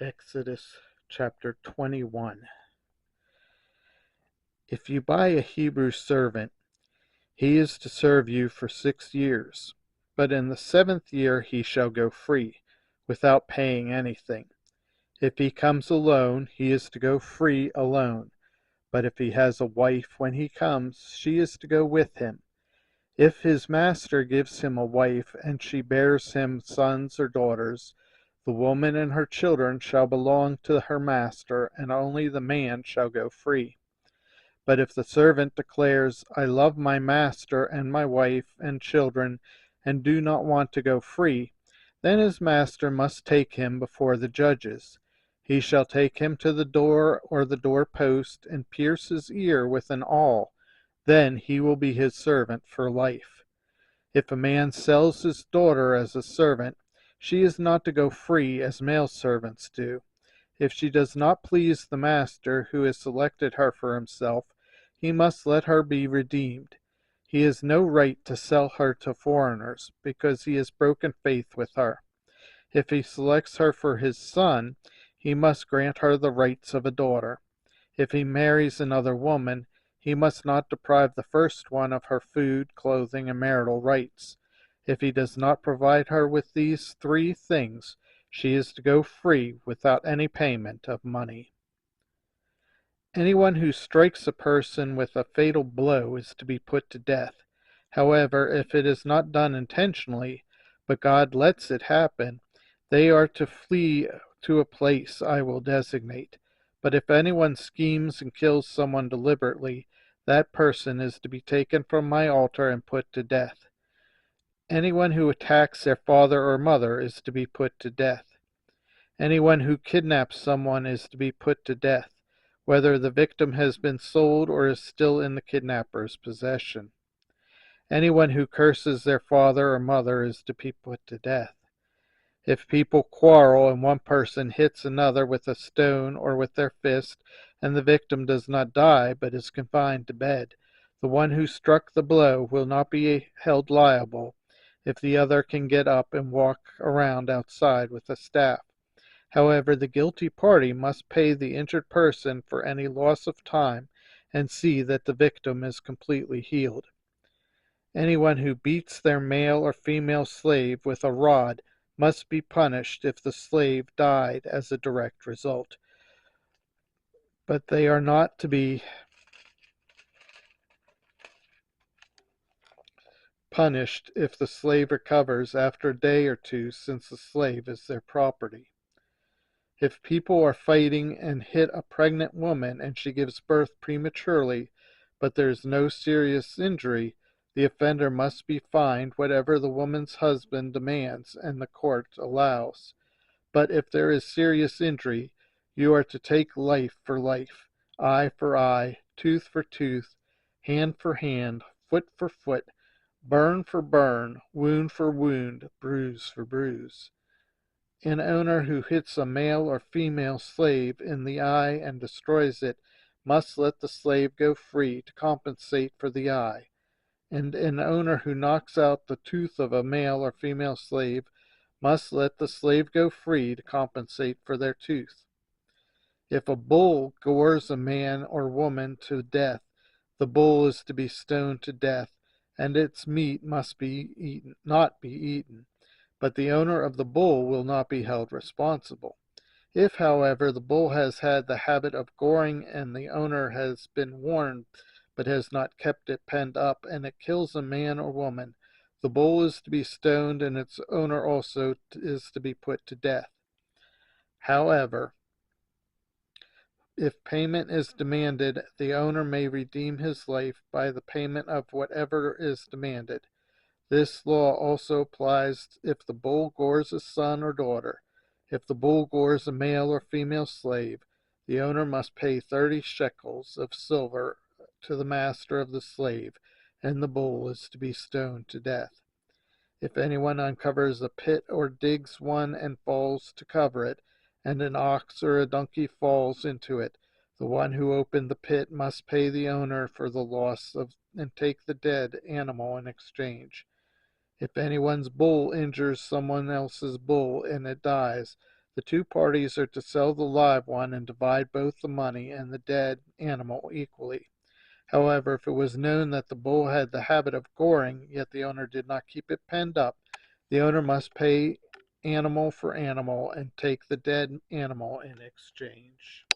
Exodus chapter 21. If you buy a Hebrew servant, he is to serve you for 6 years. But in the 7th year he shall go free, without paying anything. If he comes alone, he is to go free alone. But if he has a wife when he comes, she is to go with him. If his master gives him a wife, and she bears him sons or daughters, the woman and her children shall belong to her master, and only the man shall go free. But if the servant declares, I love my master and my wife and children, and do not want to go free, then his master must take him before the judges. He shall take him to the door or the doorpost, and pierce his ear with an awl. Then he will be his servant for life. If a man sells his daughter as a servant, she is not to go free as male servants do. If she does not please the master who has selected her for himself, he must let her be redeemed. He has no right to sell her to foreigners, because he has broken faith with her. If he selects her for his son, he must grant her the rights of a daughter. If he marries another woman, he must not deprive the first one of her food, clothing, and marital rights. If he does not provide her with these 3 things, she is to go free without any payment of money. Anyone who strikes a person with a fatal blow is to be put to death. However, if it is not done intentionally, but God lets it happen, they are to flee to a place I will designate. But if anyone schemes and kills someone deliberately, that person is to be taken from my altar and put to death. Anyone who attacks their father or mother is to be put to death. Anyone who kidnaps someone is to be put to death, whether the victim has been sold or is still in the kidnapper's possession. Anyone who curses their father or mother is to be put to death. If people quarrel and one person hits another with a stone or with their fist, and the victim does not die but is confined to bed, the one who struck the blow will not be held liable if the other can get up and walk around outside with a staff. However, the guilty party must pay the injured person for any loss of time and see that the victim is completely healed. Anyone who beats their male or female slave with a rod must be punished if the slave died as a direct result. But they are not to be punished if the slave recovers after a day or two, since the slave is their property. If people are fighting and hit a pregnant woman and she gives birth prematurely, but there is no serious injury, the offender must be fined whatever the woman's husband demands and the court allows. But if there is serious injury, you are to take life for life, eye for eye, tooth for tooth, hand for hand, foot for foot, burn for burn, wound for wound, bruise for bruise. An owner who hits a male or female slave in the eye and destroys it must let the slave go free to compensate for the eye, and an owner who knocks out the tooth of a male or female slave must let the slave go free to compensate for their tooth. If a bull gores a man or woman to death, the bull is to be stoned to death, and its meat must not be eaten, but the owner of the bull will not be held responsible. If, however, the bull has had the habit of goring and the owner has been warned but has not kept it penned up, and it kills a man or woman, the bull is to be stoned and its owner also is to be put to death. However, if payment is demanded, the owner may redeem his life by the payment of whatever is demanded. This law also applies if the bull gores a son or daughter. If the bull gores a male or female slave, the owner must pay 30 shekels of silver to the master of the slave, and the bull is to be stoned to death. If anyone uncovers a pit or digs one and falls to cover it, and an ox or a donkey falls into it, the one who opened the pit must pay the owner for the loss of and take the dead animal in exchange. If anyone's bull injures someone else's bull and it dies, The two parties are to sell the live one and divide both the money and the dead animal equally. However, if it was known that the bull had the habit of goring, yet the owner did not keep it penned up, the owner must pay animal for animal and take the dead animal in exchange.